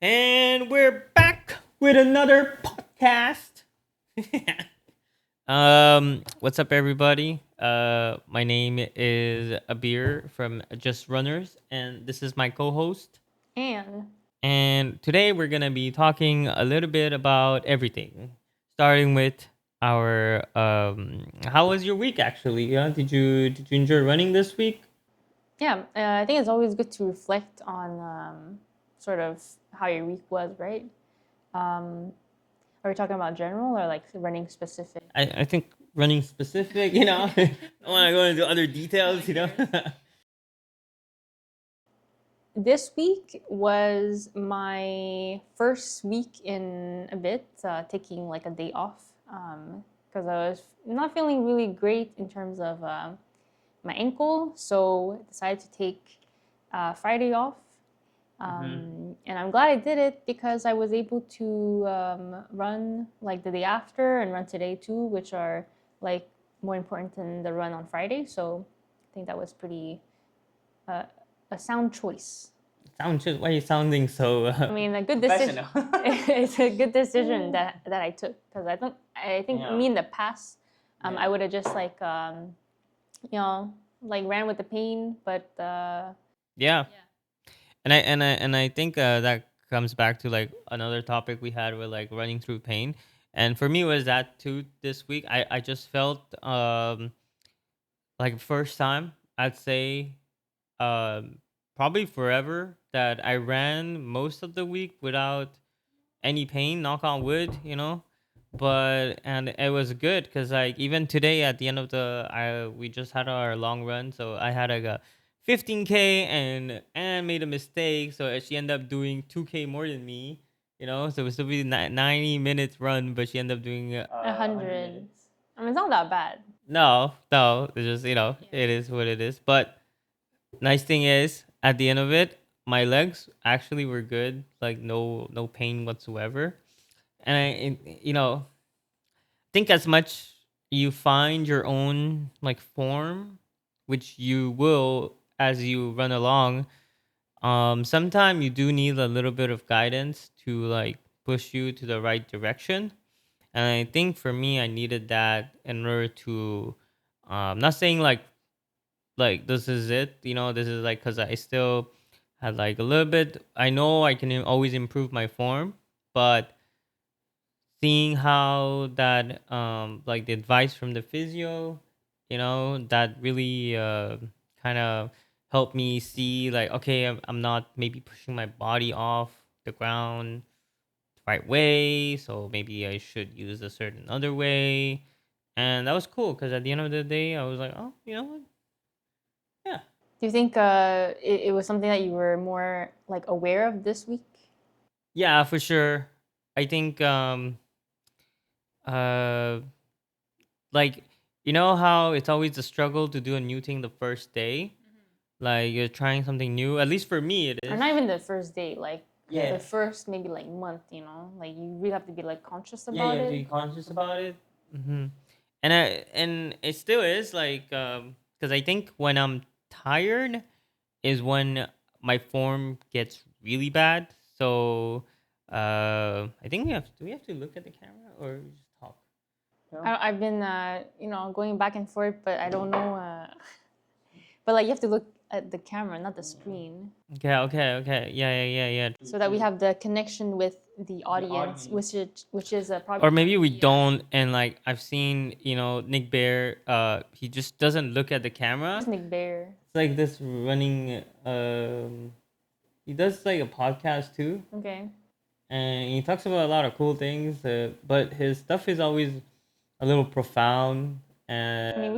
And we're back with another podcast. What's up, everybody? My name is Abir from Just Runners, and this is my co-host. And And today we're gonna be talking a little bit about everything, starting with our How was your week actually? Yeah, did you enjoy running this week? yeah, I think it's always good to reflect on sort of how your week was, right? Um, are we talking about general or like running specific? I think running specific, I don't want to go into other details. This week was my first week in a bit, taking like a day off because I was not feeling really great in terms of my ankle, so I decided to take Friday off. And I'm glad I did it because I was able to run like the day after and run today too, which are like more important than the run on Friday. So I think that was pretty uh, a sound choice. Why are you sounding so I mean, a good decision. It's a good decision that I took because I think Yeah. me in the past, Yeah. I would have just like you know like ran with the pain, but Yeah. And I think that comes back to like another topic we had with like running through pain. And for me it was that too this week. I just felt like first time I'd say um probably forever that I ran most of the week without any pain, knock on wood. But and it was good because like even today at the end of the I we just had our long run, so I had like a 15K and made a mistake, so she ended up doing 2K more than me. So it was to be 90 minutes run, but she ended up doing 100. I mean, it's not that bad. no, it's just it is what it is. But nice thing is, at the end of it, my legs actually were good, like no pain whatsoever. And think as much you find your own like form, which you will as you run along. Sometimes you do need a little bit of guidance to like push you to the right direction. And I think for me, I needed that in order to, not saying like this is it, this is like because I still had like a little bit. I know I can always improve my form, but seeing how that like the advice from the physio, that really kind of helped me see like, okay, I'm not maybe pushing my body off the ground the right way, so maybe I should use a certain other way. And that was cool because at the end of the day I was like, oh, you know what, yeah. Do you think it was something that you were more like aware of this week? Yeah, for sure. I think uh like, how it's always a struggle to do a new thing the first day. Like you're trying something new. At least for me, it Or is. not even the first day, like Yeah, the first maybe like month, like you really have to be like conscious yeah, you about have to be it. conscious about it. And it still is like, because I think when I'm tired is when my form gets really bad. So, I think do we have to look at the camera or just talk? No. I've been going back and forth, but I don't know. But like you have to look at the camera, not the screen, Okay. Yeah. so that we have the connection with the audience, which is Or probably maybe we don't, and like I've seen, Nick Bear, he just doesn't look at the camera. Nick Bear. It's like this running, he does like a podcast too, Okay. and he talks about a lot of cool things, but his stuff is always a little profound. I mean, And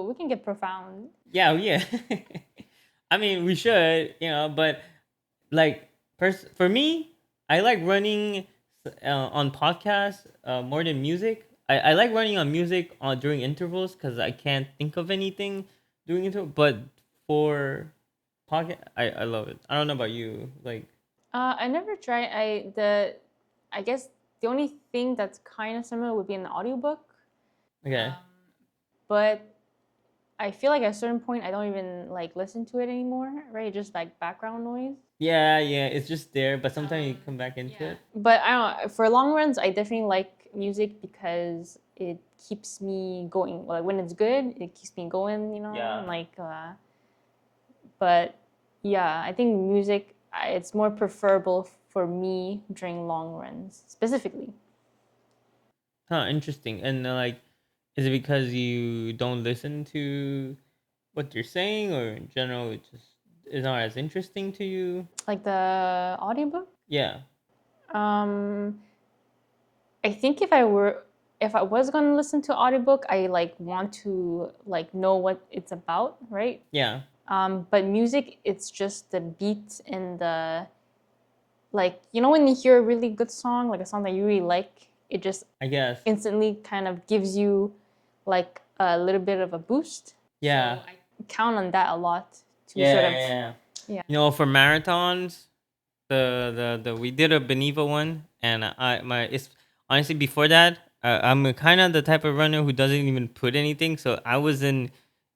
we can get profound. yeah. I mean, we should, but like for me, I like running on podcasts more than music. I like running on music during intervals because I can't think of anything during interval. But for podcast, I love it. I don't know about you. Like, I never tried. I guess the only thing that's kind of similar would be an audiobook, okay, but I feel like at a certain point I don't even like listen to it anymore. Right, just like background noise. Yeah, yeah, it's just there, but sometimes you come back into Yeah. it. But I don't know, for long runs, I definitely like music because it keeps me going. Like when it's good, it keeps me going, Yeah. and like but yeah, I think music it's more preferable for me during long runs specifically. Huh, interesting. And like, is it because you don't listen to what you're saying, or in general, it just is not as interesting to you? Like the audiobook. Yeah, Um, I think if I was gonna listen to audiobook, I like want to like know what it's about, right? yeah, But music, it's just the beat and the like when you hear a really good song, like a song that you really like, it just I guess. instantly kind of gives you like a little bit of a boost. Yeah, So I count on that a lot to yeah, sort of yeah, yeah. yeah. For marathons, the we did a Beneva one, and it's honestly before that, I'm kind of the type of runner who doesn't even put anything, so I wasn't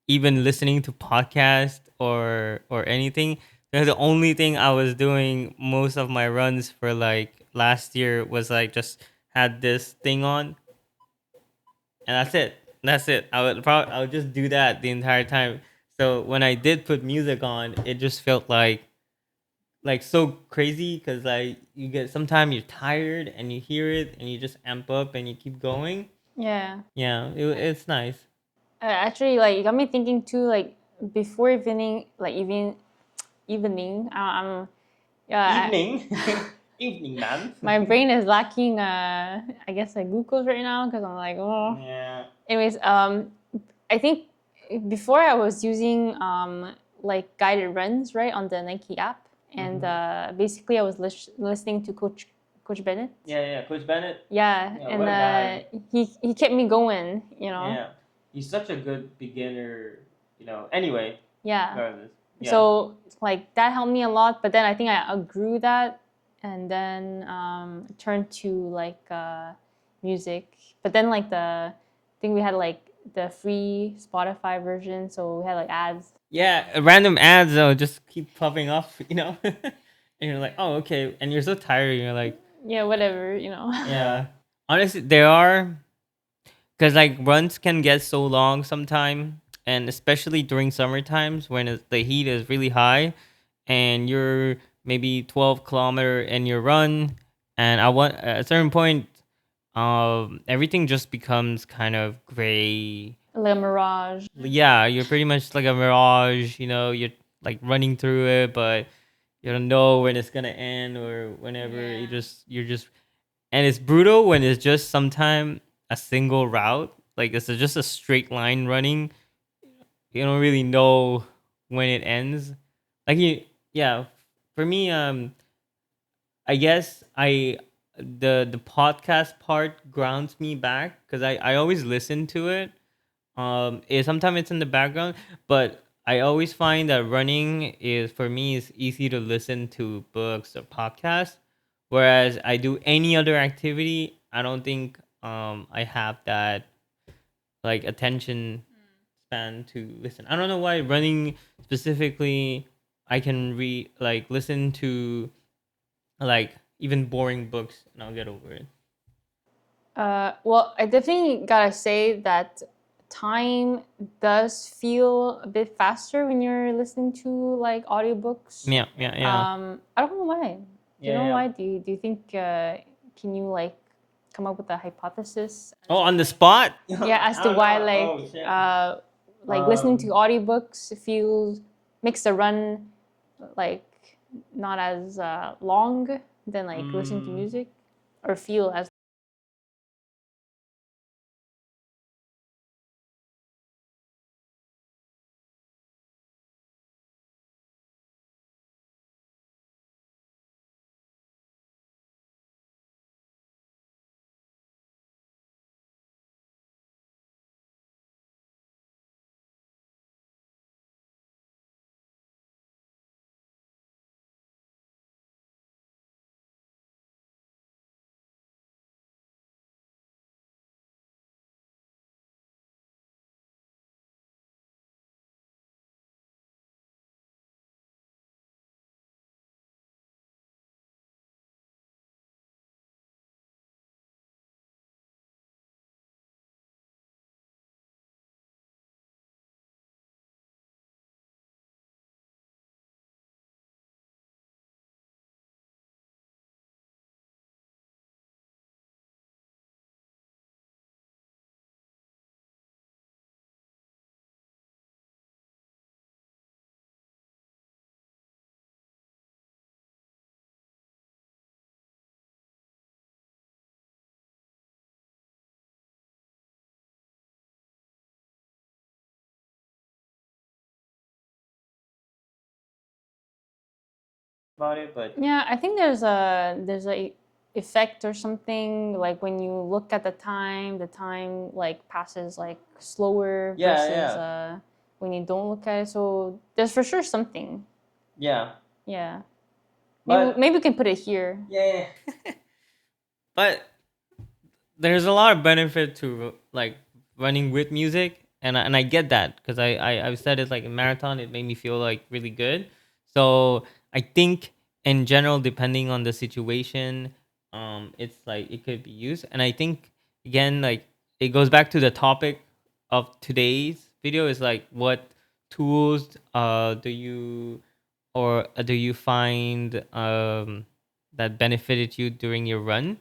even listening to podcast or anything. The only thing I was doing most of my runs for like last year was like just had this thing on, and that's it. That's it. I would just do that the entire time. So when I did put music on, it just felt like so crazy because like you get sometimes you're tired and you hear it and you just amp up and you keep going. Yeah. Yeah, it's nice. Actually, like it got me thinking too. Like before evening, like evening, yeah, Evening, evening, man. my brain is lacking. I guess like glucose right now because I'm like oh. Yeah. Anyways, I think before I was using like guided runs right on the Nike app, and basically I was listening to Coach Bennett. Yeah, yeah, Coach Bennett. Yeah, Yeah, and what a guy. he kept me going. Yeah, he's such a good beginner. Anyway, Yeah. regardless. Yeah. So like that helped me a lot. But then I think I outgrew that, and then turned to like music. But then like I think we had like the free Spotify version, so we had like ads. Yeah, random ads though just keep popping up, and you're like, oh, okay, and you're so tired, and you're like, Yeah, whatever. yeah. Honestly, there are because like runs can get so long sometime, and especially during summer times when the heat is really high, and you're maybe 12 kilometer in your run, and at a certain point, everything just becomes kind of gray. Like a mirage. Yeah, you're pretty much like a mirage. You're like running through it, but you don't know when it's gonna end or whenever. Yeah. You're just, and it's brutal when it's just sometime a single route. Like it's just a straight line running. You don't really know when it ends. Like yeah. For me, I guess the podcast part grounds me back because I always listen to it. Sometimes it's in the background, but I always find that running is for me is easy to listen to books or podcasts, whereas I do any other activity, I don't think I have that like attention span to listen. I don't know why running specifically I can listen to like even boring books and I'll get over it. Well, I definitely gotta say that time does feel a bit faster when you're listening to like audiobooks. Yeah, yeah, yeah. I don't know why. Do you Yeah, know yeah. why? Do you think can you like come up with a hypothesis? Oh, on the spot? Yeah, as I to don't why know. Oh shit. like listening to audiobooks feels makes the run like not as long than like listening to Mm, music or feel as about it, but Yeah, I think there's a effect or something like when you look at the time like passes like slower yeah, versus yeah, when you don't look at it. So there's for sure something. yeah. Yeah. But Maybe we can put it here. yeah, yeah. But there's a lot of benefit to like running with music, and I get that because I've said it like in marathon, it made me feel like really good. So I think in general, depending on the situation, it's like it could be used, and I think again like it goes back to the topic of today's video is like what tools do you or do you find that benefited you during your run,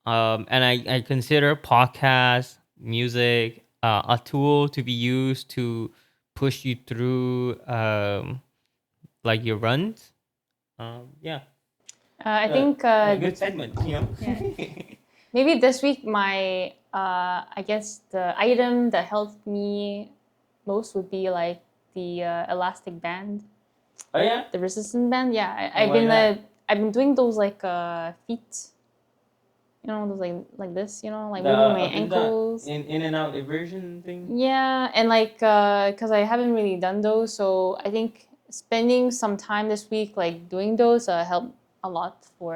and I consider podcasts, music, a tool to be used to push you through like your runs. Yeah, I think a good segment, you know. yeah. Maybe this week my I guess the item that helped me most would be like the elastic band, Oh yeah. the resistance band. Yeah, Why that? I've been doing those like feet, those like this, like The moving my up and down, ankles. in and out inversion thing. Yeah, and like cuz I haven't really done those, so I think spending some time this week like doing those helped a lot for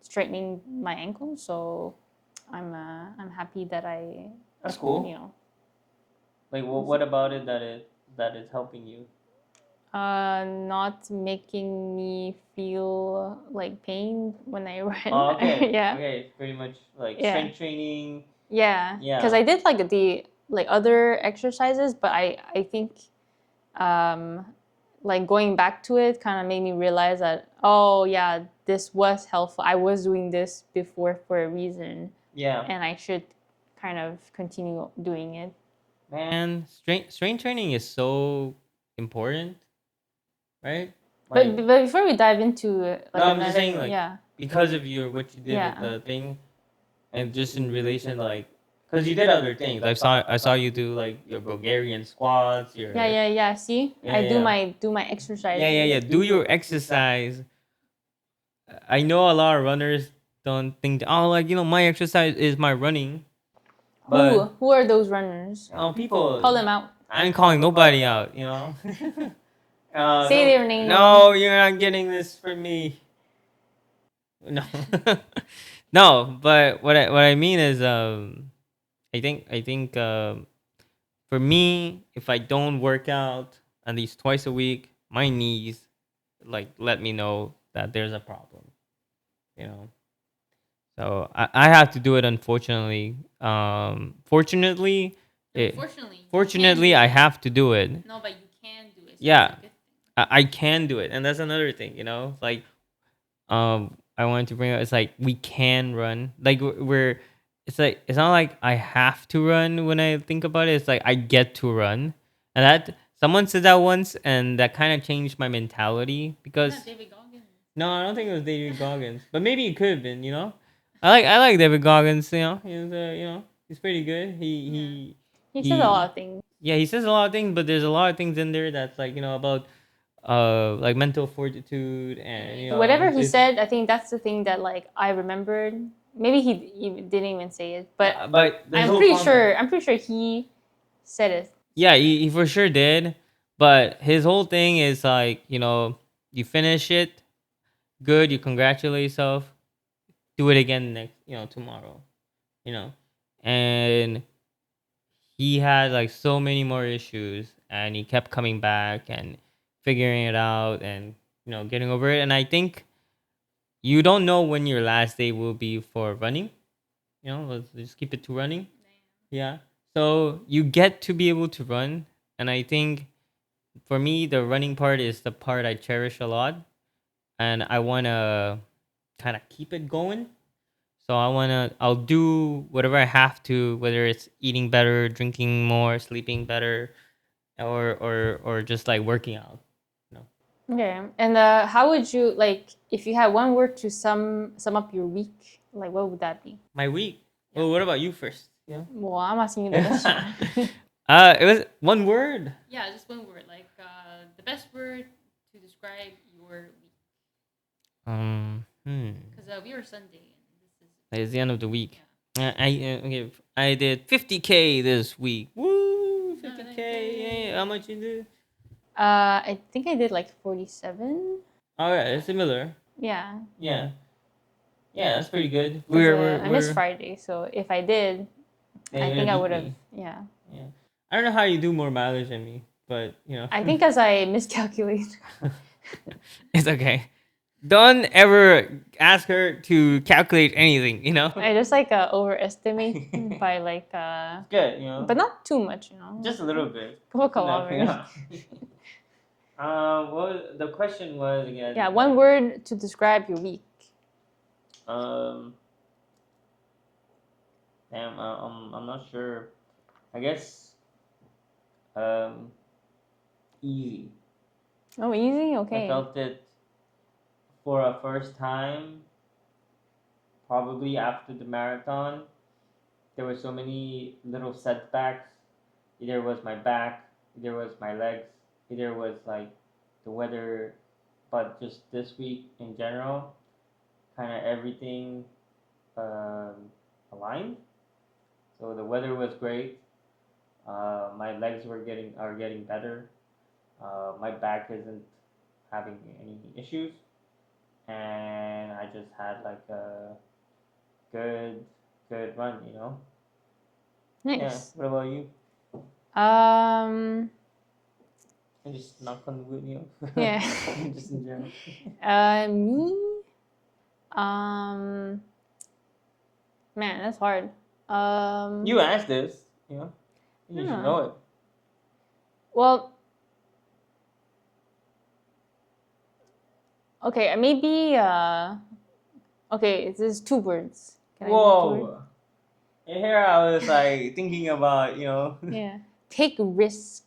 straightening my ankles. So I'm happy that That's you cool. know, Like, what about it that is helping you? not making me feel like pain when I run. Oh, okay, Yeah. okay. It's pretty much like Yeah. strength training. Yeah, because Yeah. I did like the like other exercises, but I think um, like going back to it kind of made me realize that, oh yeah, this was helpful. I was doing this before for a reason, Yeah. and I should kind of continue doing it. Man, strength training is so important, right? But Like, but before we dive into no, like I'm just saying, another, like, yeah, because of your what you did with yeah, the thing, and just in relation, like, because you did other things. I saw you do like your Bulgarian squats, your yeah. See, yeah, I yeah, do my yeah, yeah, yeah. exercises. Do your exercise. I know a lot of runners don't think, oh, like my exercise is my running, but Who are those runners? people, Call them out. I ain't calling nobody out, Say no, their name. no, you're not getting this from me. No, no. But what I mean is, I think for me, if I don't work out at least twice a week, my knees like let me know that there's a problem. You know, so I have to do it. Unfortunately, it, fortunately, I have to do it. No, but you can do it. Yeah, I can do it, and that's another thing. Like I wanted to bring up, it's like we can run, like we're it's like it's not like I have to run. When I think about it, it's like I get to run, and that someone said that once, and that kind of changed my mentality because no, I don't think it was David Goggins, but maybe it could have been. I like David Goggins. He's pretty good. He says a He lot of things. yeah, he says a lot of things, but there's a lot of things in there that's like about like mental fortitude, and Whatever he said, I think that's the thing that like I remembered. Maybe he didn't even say it, but but the I'm whole pretty concept. sure. I'm pretty sure he said it. Yeah, he for sure did. But his whole thing is like, you finish it, good, you congratulate yourself, do it again next, tomorrow, you know. And he had like so many more issues, and he kept coming back and figuring it out, and getting over it. And I think you don't know when your last day will be for running. Let's just keep it to running. Yeah. So you get to be able to run, and I think for me the running part is the part I cherish a lot, and I want to kind of keep it going. So I'll do whatever I have to, whether it's eating better, drinking more, sleeping better, or just like working out. You know. Okay, and how would you like if you had one word to sum up your week? Like, what would that be? My week. Well, what about you first? Yeah. Well, I'm asking you the question. It was one word. Yeah, just one word. Like the best word to describe your week. Because we were Sunday, and this is It's the end of the week. yeah. Okay, I did 50K this week. Woo, Oh, 50K. Yeah, how much you do? I think I did like 47. All right, similar. Yeah. Yeah, yeah, that's pretty good. 'Cause, I missed Friday, so if I did, Yeah, I you're think gonna I beat would have. me. Yeah. Yeah, I don't know how you do more mileage than me, but I think as I miscalculate. it's okay. Don't ever ask her to calculate anything. I just like overestimate by like Good, but not too much, just a little bit. Couple Enough, kilometers. The question was again? Yeah, one word to describe your week. Um, damn, I'm not sure. I guess easy. Oh, easy. I Okay. felt it for a first time, probably after the marathon. There were so many little setbacks. Either it was my back, either it was my legs, either it was like the weather, but just this week in general, kind of everything aligned. So the weather was great. My legs are getting better. My back isn't having any issues, and I just had like a good good run. Yeah. Nice. What about you? Um. I just knock on wood. Yeah. Just in general. Me. Um. Man, that's hard. You asked this. You should know it. Well, okay, maybe. Okay, this is 2 words. Can I do 2 words? Whoa. And here I was like thinking about. Yeah. Take risk.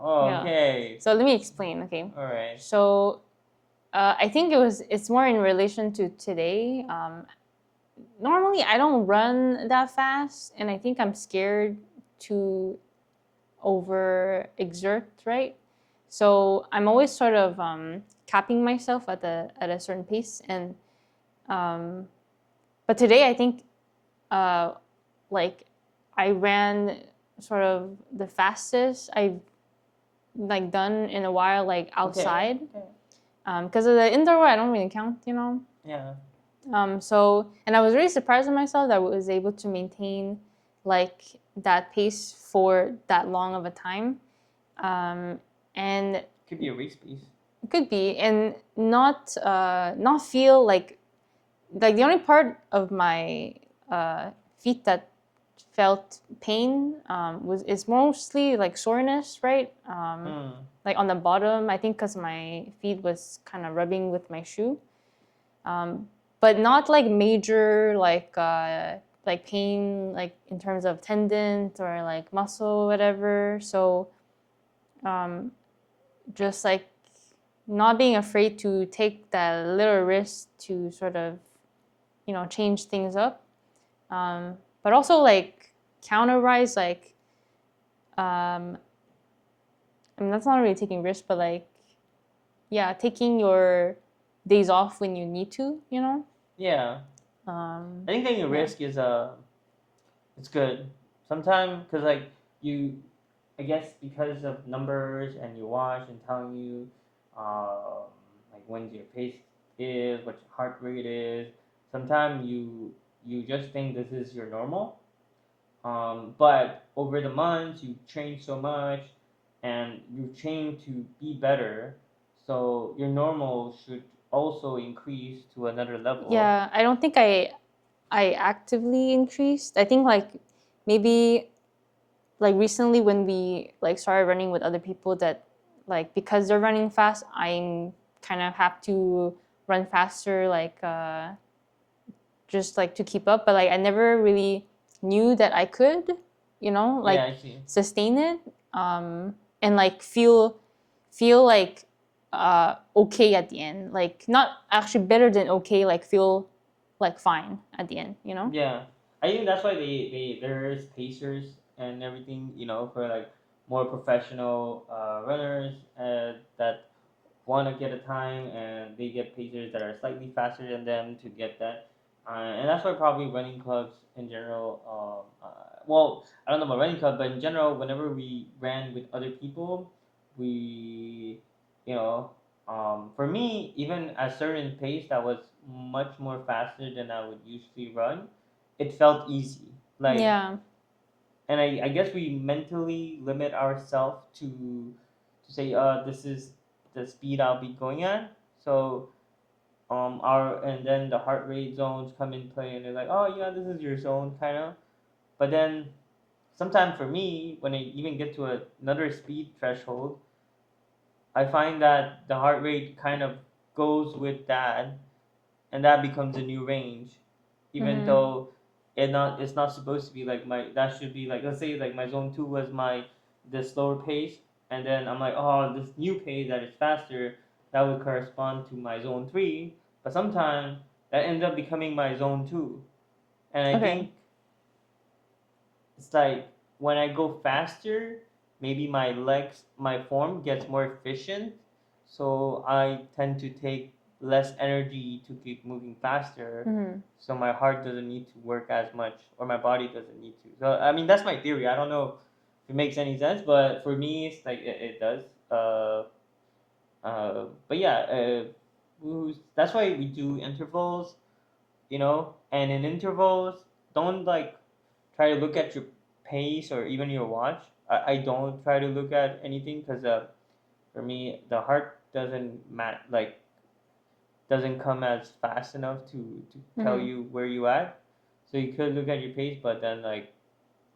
Oh, Yeah. okay. So let me explain. Okay. All right. So, I think it's more in relation to today. Normally I don't run that fast, and I think I'm scared to over exert, right? So I'm always sort of capping myself at a certain pace, and but today I think like I ran sort of the fastest I've like done in a while, like outside. Okay. Because of the indoor, I don't really count. Yeah. So, and I was really surprised with myself that I was able to maintain like that pace for that long of a time. And Could be a race piece. it could be, and not feel like the only part of my feet that felt pain was is mostly like soreness, right? Like on the bottom, I think because my feet was kind of rubbing with my shoe. But not like major like pain like in terms of tendons or like muscle whatever. So just like not being afraid to take that little risk to sort of change things up, but also like counterwise like I mean that's not really taking risks, but like yeah, taking your days off when you need to. Yeah. I think taking a risk is it's good. Sometimes because like you, I guess because of numbers and your watch and telling you, like when your pace is, what your heart rate is. Sometimes you just think this is your normal. But over the months you train so much, and you train to be better. So your normal should also increase to another level. Yeah, I don't think I actively increased. I think like maybe like recently when we like started running with other people that like because they're running fast, I'm kind of have to run faster like just like to keep up, but like I never really knew that I could, like I see. sustain it and like feel like okay at the end, like not actually better than okay, like feel like fine at the end. Yeah, I think that's why there's pacers and everything, for like more professional runners that want to get a time and they get pacers that are slightly faster than them to get that. And that's why probably running clubs in general. Well, I don't know about running club, but in general, whenever we ran with other people, we, you know, for me, even at certain pace that was much more faster than I would usually run, it felt easy. Like, Yeah. and I guess we mentally limit ourselves to say this is the speed I'll be going at. So our and then the heart rate zones come in play and they're like, oh yeah, this is your zone kind of. But then sometimes for me, when I even get to another speed threshold, I find that the heart rate kind of goes with that, and that becomes a new range, even Mm-hmm. though it's not supposed to be like my that should be like, let's say like my zone two was my the slower pace, and then I'm like, oh, this new pace that is faster, that would correspond to my zone three, but sometimes that ends up becoming my zone two, and I Okay. think it's like when I go faster, maybe my form gets more efficient, so I tend to take less energy to keep moving faster. Mm-hmm. So my heart doesn't need to work as much, or my body doesn't need to. So I mean, that's my theory. I don't know if it makes any sense, but for me, it's like it does. But yeah, that's why we do intervals, and in intervals, don't like try to look at your pace or even your watch. I don't try to look at anything because for me the heart doesn't come as fast enough to tell Mm-hmm. you where you at. So you could look at your pace, but then like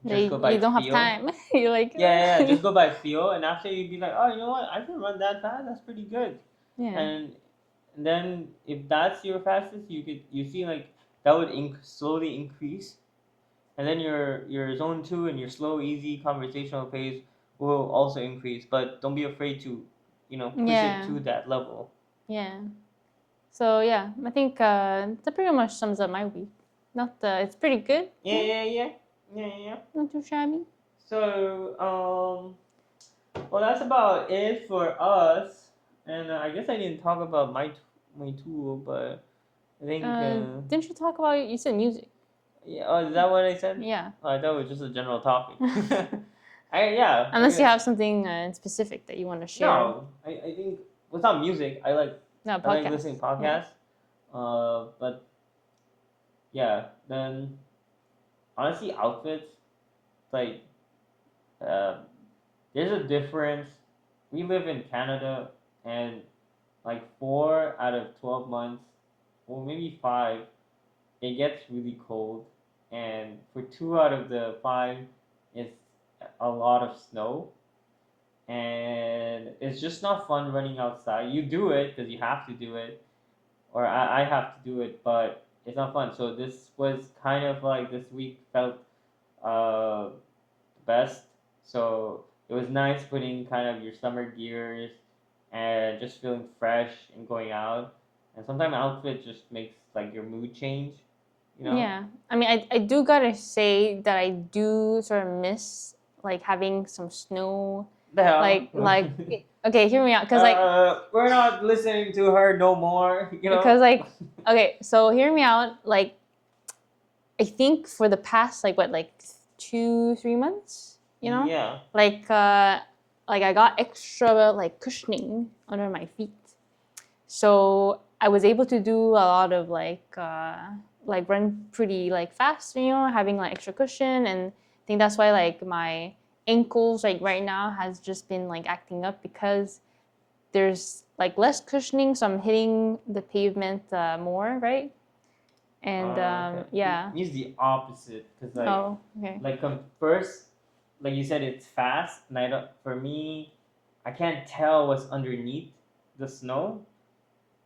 just Yeah, go by you don't have feel. time. You're like, Yeah, yeah, yeah, just go by feel, and after you'd be like, oh, you know what? I can run that fast. That's pretty good. yeah, And then if that's your fastest, you see like that would slowly increase, and then your zone two and your slow, easy conversational pace will also increase. But don't be afraid to, push it yeah, to that level. yeah. So yeah, I think that pretty much sums up my week. Not it's pretty good. Yeah, Yeah, yeah, yeah, yeah, yeah, yeah. not too shabby. So well, that's about it for us. And I guess I didn't talk about my tool, but I think Didn't you talk about you said music? yeah. Oh, is that what I said? Yeah. Oh, I thought it was just a general topic. Yeah. Unless you have something specific that you want to share. No, I think well, it's not music. I like No, I like listening podcast. Yeah. podcasts. But yeah, then honestly, outfits like uh, there's a difference. We live in Canada, and like 4 out of 12 months, or maybe five, it gets really cold, and for 2 out of the 5, it's a lot of snow, and it's just not fun running outside. You do it because you have to do it, or I have to do it, but it's not fun. So this was kind of like this week felt uh best. So it was nice putting kind of your summer gears and just feeling fresh and going out. And sometimes outfit just makes like your mood change, you know? Yeah. I mean, I do gotta say that I do sort of miss like having some snow. The hell. Okay, hear me out, cause like We're not listening to her no more, you know? because like okay, so hear me out. Like I think for the past like 2 3 months, Yeah. like I got extra like cushioning under my feet, so I was able to do a lot of like run pretty like fast, having like extra cushion, and I think that's why like my ankles like right now has just been like acting up because there's like less cushioning, so I'm hitting the pavement more, right? And Okay. yeah. He's the opposite, cause Oh, okay. first, like you said, it's fast, and I don't. For me, I can't tell what's underneath the snow,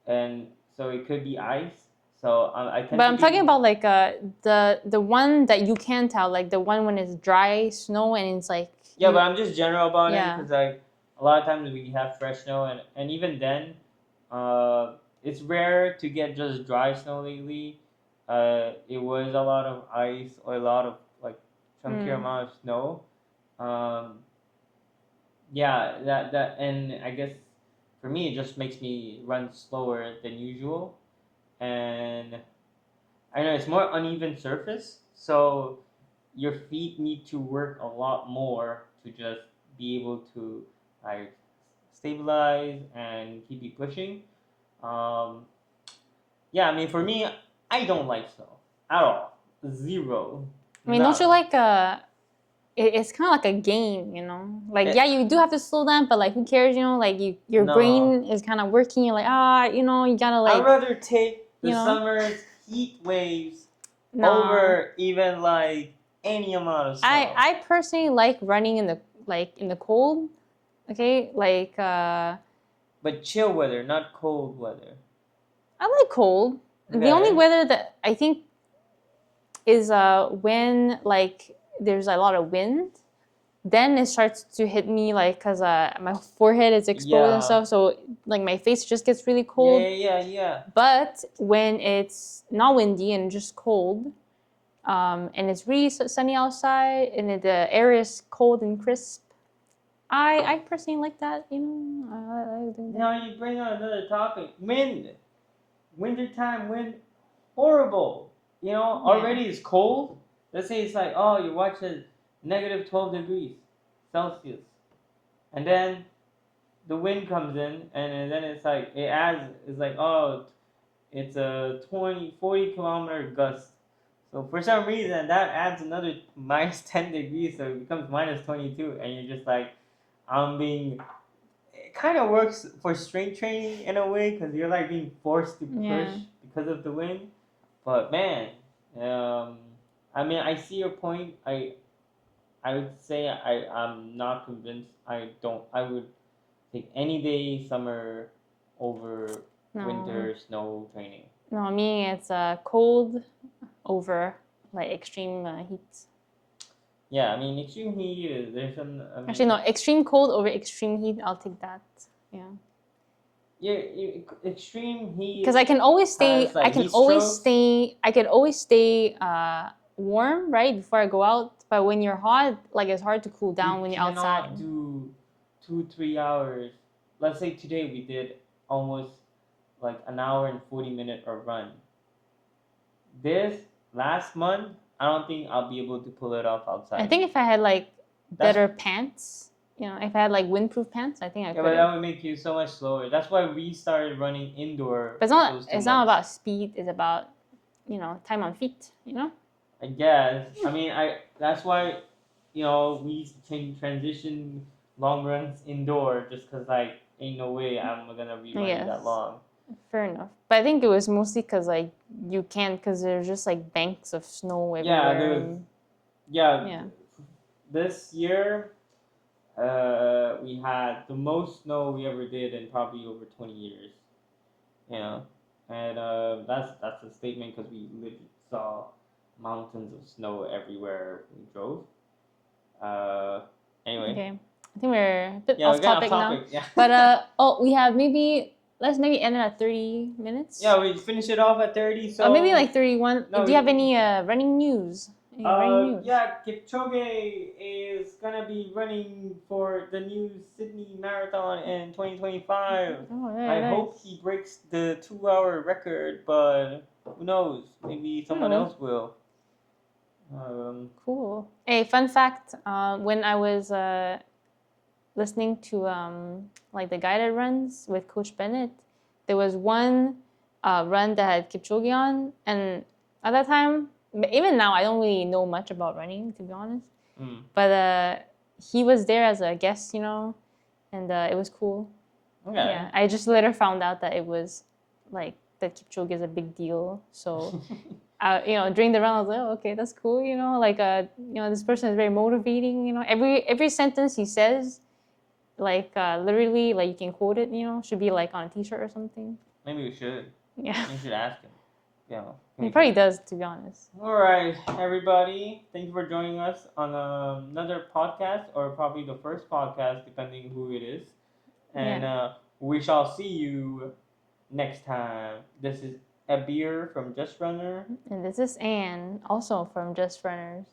and so it could be ice. So I tend But to I'm talking be. about like the one that you can tell, like the one when it's dry snow and it's like Yeah, but I'm just general about it, yeah. because like a lot of times we have fresh snow, and even then, it's rare to get just dry snow lately. It was a lot of ice or a lot of like chunkier Mm. amount of snow. Um, yeah, and I guess for me, it just makes me run slower than usual, and I know it's more uneven surface, so your feet need to work a lot more to just be able to like stabilize and keep you pushing. Um, yeah, I mean, for me, I don't like snow at all. Zero. I mean, don't you Nada. like it's kind of like a game, you know? Like, It, yeah, you do have to slow down, but like, who cares, you know? Like, your no. brain is kind of working. You're like, you know, you gotta I'd like, rather take the you know, summer's heat waves no. over even like any amount of snow. I personally like running in the cold. Okay, like But chill weather, not cold weather. I like cold. The only Okay. weather that I think is when like there's a lot of wind, then it starts to hit me like because my forehead is exposed and Yeah. stuff, so like my face just gets really Yeah, cold. yeah, yeah. But when it's not windy and just cold, and it's really sunny outside and the air is cold and crisp, I personally like that. You know, I do that. Now you bring on another topic. Wind. Wintertime wind. Horrible. You know, Yeah. already it's cold. Let's say it's like, oh, you watch it negative 12 degrees Celsius. And then the wind comes in, and then it's like, it adds, it's like, oh, it's a 40 kilometer gust. So for some reason, that adds another minus 10 degrees, so it becomes minus 22, and you're just like, I'm being. It kind of works for strength training in a way, because you're like being forced to push Yeah. because of the wind. But man, um, I mean, I see your point. I would say I'm not convinced. I don't. I would take any day summer over No. winter snow training. No, me it's cold over like extreme heat. Yeah, I mean extreme heat is there's some. I Actually, mean, no, extreme cold over extreme heat. I'll take that. Yeah. yeah, extreme heat Because I can always stay. has I like can heat always strokes. stay. I can always stay warm, right, before I go out. But when you're hot, like it's hard to cool You down when you're outside. cannot do 2 3 hours. Let's say today we did almost like an hour and 40 minute or run. This last month, I don't think I'll be able to pull it off I outside. think if I had like That's better pants, you know, if I had like windproof pants, I think I yeah, could but have. that would make you so much slower. That's why we started running indoor But it's not. those two It's not months. about speed. It's about time on feet. You know. I guess. I mean, that's why, we can transition long runs indoor just because like ain't no way I'm gonna be running that Yes. long. Fair enough. But I think it was mostly because like you can't because there's just like banks of snow Yeah, everywhere. And, yeah. yeah. This year, we had the most snow we ever did in probably over 20 years. You know, and that's a statement because we literally saw mountains of snow everywhere we drove. Uh, anyway, Okay. I think we're a bit yeah, we're off getting off topic now. topic. Yeah. But we have let's maybe end it at 30 minutes. Yeah, we finish it off at 30. Or maybe So like 31. no, Do you have any running news? Any running news? yeah, Kipchoge is gonna be running for the new Sydney Marathon in 2025. Oh, I nice. hope he breaks the 2 hour record, but who knows? Maybe someone know. else will. Cool. Hey, fun fact. When I was listening to like the guided runs with Coach Bennett, there was one run that had Kipchoge on, and at that time, even now, I don't really know much about running, to be honest. But he was there as a guest, and it was cool. Okay. Yeah, I just later found out that it was like that Kipchoge is a big deal. So, during the run, I was like, oh, okay, that's cool. Like this person is very motivating. Every sentence he says, like literally, like you can quote it. Should be like on a T-shirt or something. Maybe we should. Yeah, We should ask him. Yeah. he probably does, to be honest. All right, everybody. Thank you for joining us on another podcast, or probably the first podcast, depending who it is. And we shall see you next time. This is Abir from Just Runner. And this is Anne, also from Just Runners.